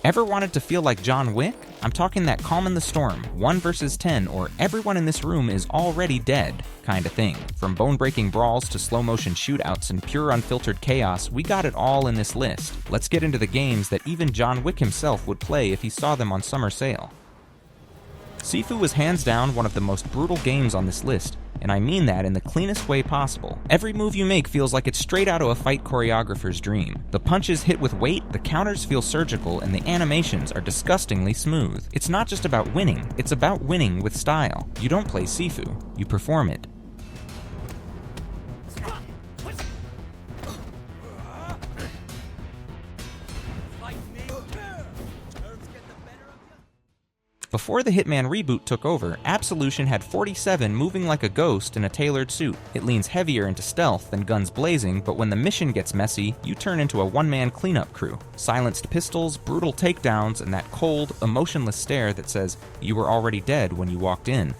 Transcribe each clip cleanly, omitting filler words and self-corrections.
Ever wanted to feel like John Wick? I'm talking that calm in the storm, 1 versus 10, or everyone in this room is already dead kind of thing. From bone-breaking brawls to slow-motion shootouts and pure unfiltered chaos, we got it all in this list. Let's get into the games that even John Wick himself would play if he saw them on summer sale. Sifu is hands down one of the most brutal games on this list, and I mean that in the cleanest way possible. Every move you make feels like it's straight out of a fight choreographer's dream. The punches hit with weight, the counters feel surgical, and the animations are disgustingly smooth. It's not just about winning, it's about winning with style. You don't play Sifu, you perform it. Before the Hitman reboot took over, Absolution had 47 moving like a ghost in a tailored suit. It leans heavier into stealth than guns blazing, but when the mission gets messy, you turn into a one-man cleanup crew. Silenced pistols, brutal takedowns, and that cold, emotionless stare that says, you were already dead when you walked in.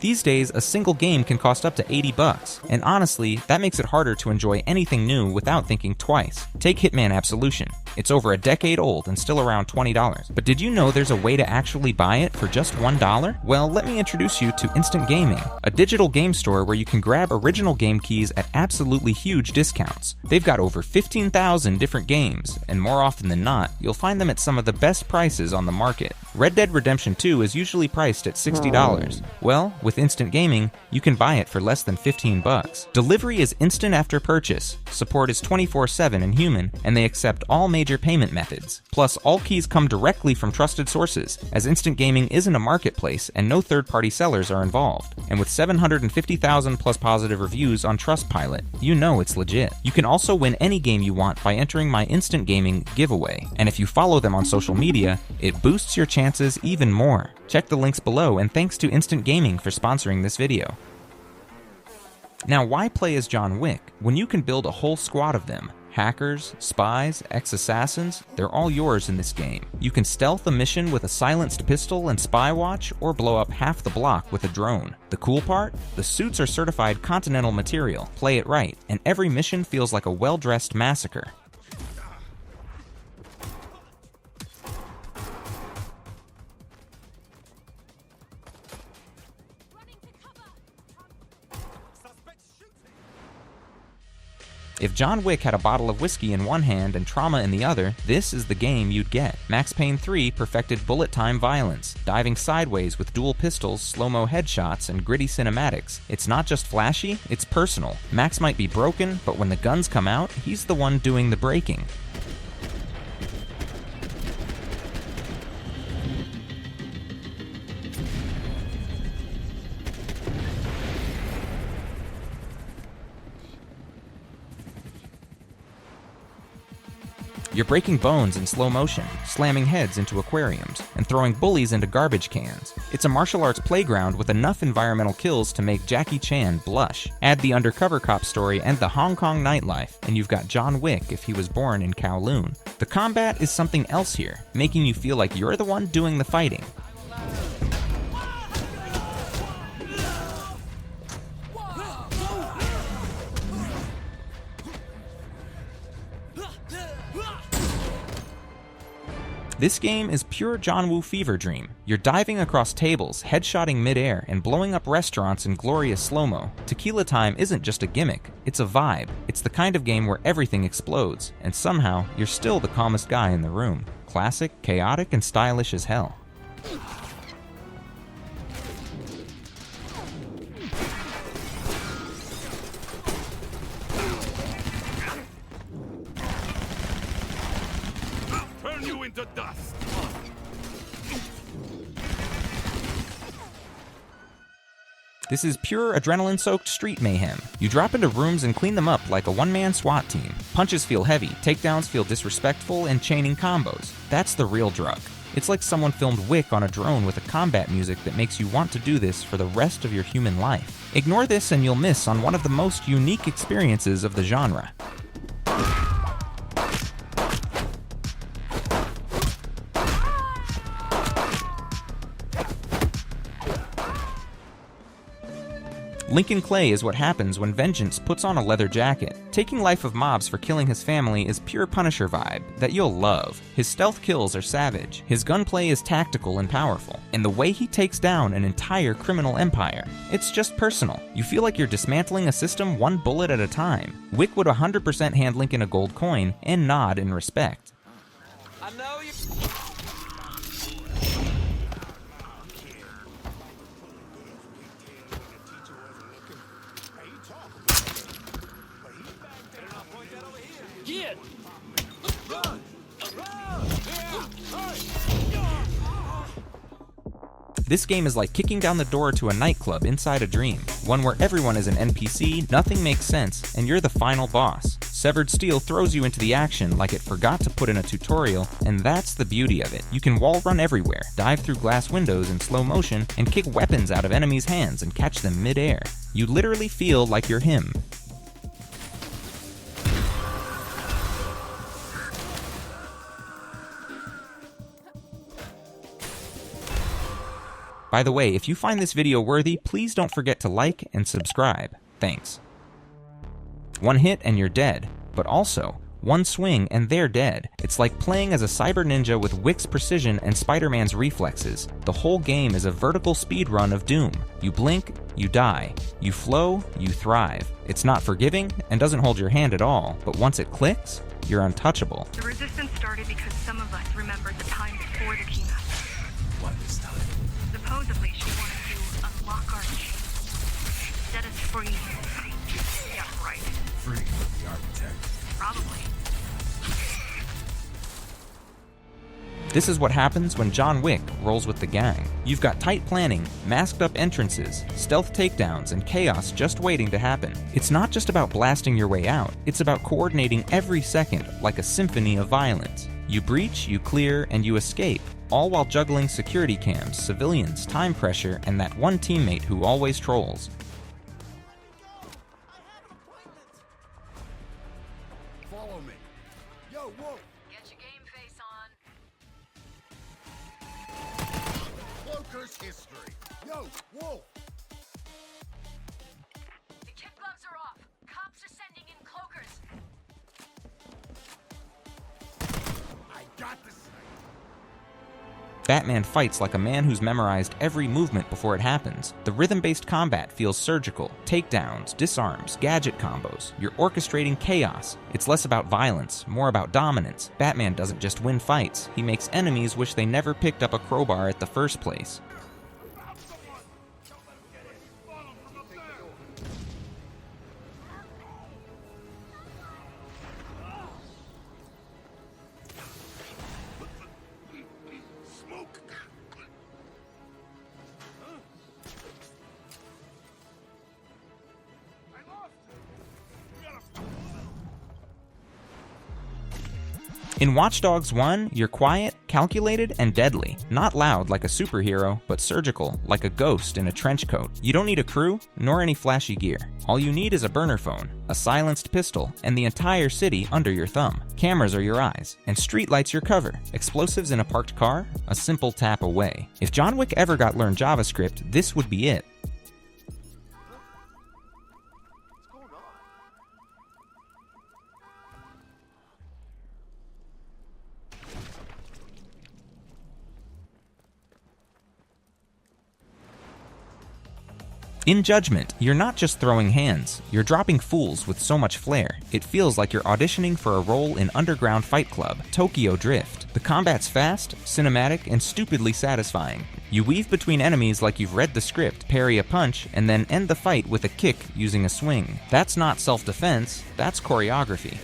These days, a single game can cost up to $80, and honestly, that makes it harder to enjoy anything new without thinking twice. Take Hitman Absolution. It's over a decade old and still around $20. But did you know there's a way to actually buy it for just $1? Well, let me introduce you to Instant Gaming, a digital game store where you can grab original game keys at absolutely huge discounts. They've got over 15,000 different games, and more often than not, you'll find them at some of the best prices on the market. Red Dead Redemption 2 is usually priced at $60. Well, with Instant Gaming, you can buy it for less than $15. Delivery is instant after purchase, support is 24/7 and human, and they accept all major payment methods. Plus, all keys come directly from trusted sources, as Instant Gaming isn't a marketplace and no third-party sellers are involved. And with 750,000 plus positive reviews on Trustpilot, you know it's legit. You can also win any game you want by entering my Instant Gaming giveaway, and if you follow them on social media, it boosts your chances even more. Check the links below, and thanks to Instant Gaming for sponsoring this video. Now, why play as John Wick when you can build a whole squad of them? Hackers, spies, ex-assassins, they're all yours in this game. You can stealth a mission with a silenced pistol and spy watch, or blow up half the block with a drone. The cool part? The suits are certified Continental material, play it right, and every mission feels like a well-dressed massacre. If John Wick had a bottle of whiskey in one hand and trauma in the other, this is the game you'd get. Max Payne 3 perfected bullet time violence, diving sideways with dual pistols, slow-mo headshots, and gritty cinematics. It's not just flashy, it's personal. Max might be broken, but when the guns come out, he's the one doing the breaking. You're breaking bones in slow motion, slamming heads into aquariums, and throwing bullies into garbage cans. It's a martial arts playground with enough environmental kills to make Jackie Chan blush. Add the undercover cop story and the Hong Kong nightlife, and you've got John Wick if he was born in Kowloon. The combat is something else here, making you feel like you're the one doing the fighting. This game is pure John Woo fever dream. You're diving across tables, headshotting midair, and blowing up restaurants in glorious slow-mo. Tequila time isn't just a gimmick, it's a vibe. It's the kind of game where everything explodes, and somehow, you're still the calmest guy in the room. Classic, chaotic, and stylish as hell. Into dust. This is pure adrenaline-soaked street mayhem. You drop into rooms and clean them up like a one-man SWAT team. Punches feel heavy, takedowns feel disrespectful, and chaining combos. That's the real drug. It's like someone filmed Wick on a drone with a combat music that makes you want to do this for the rest of your human life. Ignore this and you'll miss on one of the most unique experiences of the genre. Lincoln Clay is what happens when vengeance puts on a leather jacket. Taking life of mobs for killing his family is pure Punisher vibe that you'll love. His stealth kills are savage, his gunplay is tactical and powerful, and the way he takes down an entire criminal empire, it's just personal. You feel like you're dismantling a system one bullet at a time. Wick would 100% hand Lincoln a gold coin and nod in respect. I know you. This game is like kicking down the door to a nightclub inside a dream, one where everyone is an NPC, nothing makes sense, and you're the final boss. Severed Steel throws you into the action like it forgot to put in a tutorial, and that's the beauty of it. You can wall run everywhere, dive through glass windows in slow motion, and kick weapons out of enemies' hands and catch them mid-air. You literally feel like you're him. By the way, if you find this video worthy, please don't forget to like and subscribe. Thanks. One hit and you're dead, but also, one swing and they're dead. It's like playing as a cyber ninja with Wick's precision and Spider-Man's reflexes. The whole game is a vertical speed run of doom. You blink, you die. You flow, you thrive. It's not forgiving and doesn't hold your hand at all, but once it clicks, you're untouchable. The resistance started because some of us remembered the time before the team up. What this time? Supposedly, she wanted to unlock our chain. Set us free. Yeah, right. Free the architect. Probably. This is what happens when John Wick rolls with the gang. You've got tight planning, masked up entrances, stealth takedowns, and chaos just waiting to happen. It's not just about blasting your way out, it's about coordinating every second like a symphony of violence. You breach, you clear, and you escape, all while juggling security cams, civilians, time pressure, and that one teammate who always trolls. Follow me. Yo, Wolf. Get your game face on. Cloaker's history. Yo, Wolf. The kid gloves are off. Cops are sending in cloakers. I got this. Batman fights like a man who's memorized every movement before it happens. The rhythm-based combat feels surgical. Takedowns, disarms, gadget combos. You're orchestrating chaos. It's less about violence, more about dominance. Batman doesn't just win fights, he makes enemies wish they never picked up a crowbar at the first place. In Watch Dogs 1, you're quiet, calculated, and deadly. Not loud like a superhero, but surgical, like a ghost in a trench coat. You don't need a crew, nor any flashy gear. All you need is a burner phone, a silenced pistol, and the entire city under your thumb. Cameras are your eyes, and streetlights your cover. Explosives in a parked car? A simple tap away. If John Wick ever got learned JavaScript, this would be it. In Judgment, you're not just throwing hands, you're dropping fools with so much flair. It feels like you're auditioning for a role in Underground Fight Club, Tokyo Drift. The combat's fast, cinematic, and stupidly satisfying. You weave between enemies like you've read the script, parry a punch, and then end the fight with a kick using a swing. That's not self-defense, that's choreography.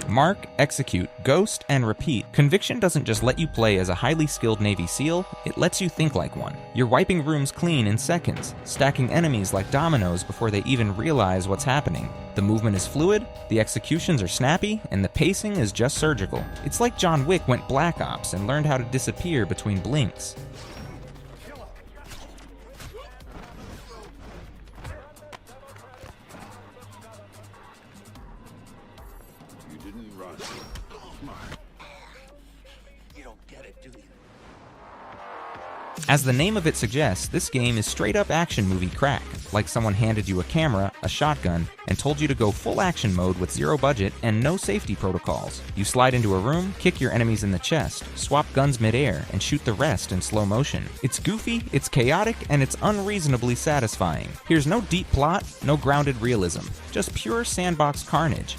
Mark, execute, ghost, and repeat. Conviction doesn't just let you play as a highly skilled Navy SEAL, it lets you think like one. You're wiping rooms clean in seconds, stacking enemies like dominoes before they even realize what's happening. The movement is fluid, the executions are snappy, and the pacing is just surgical. It's like John Wick went Black Ops and learned how to disappear between blinks. You didn't run. As the name of it suggests, this game is straight up action movie crack, like someone handed you a camera, a shotgun, and told you to go full action mode with zero budget and no safety protocols. You slide into a room, kick your enemies in the chest, swap guns mid-air, and shoot the rest in slow motion. It's goofy, it's chaotic, and it's unreasonably satisfying. Here's no deep plot, no grounded realism, just pure sandbox carnage.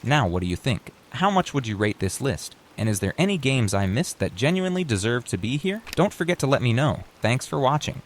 Now, what do you think? How much would you rate this list? And is there any games I missed that genuinely deserve to be here? Don't forget to let me know. Thanks for watching.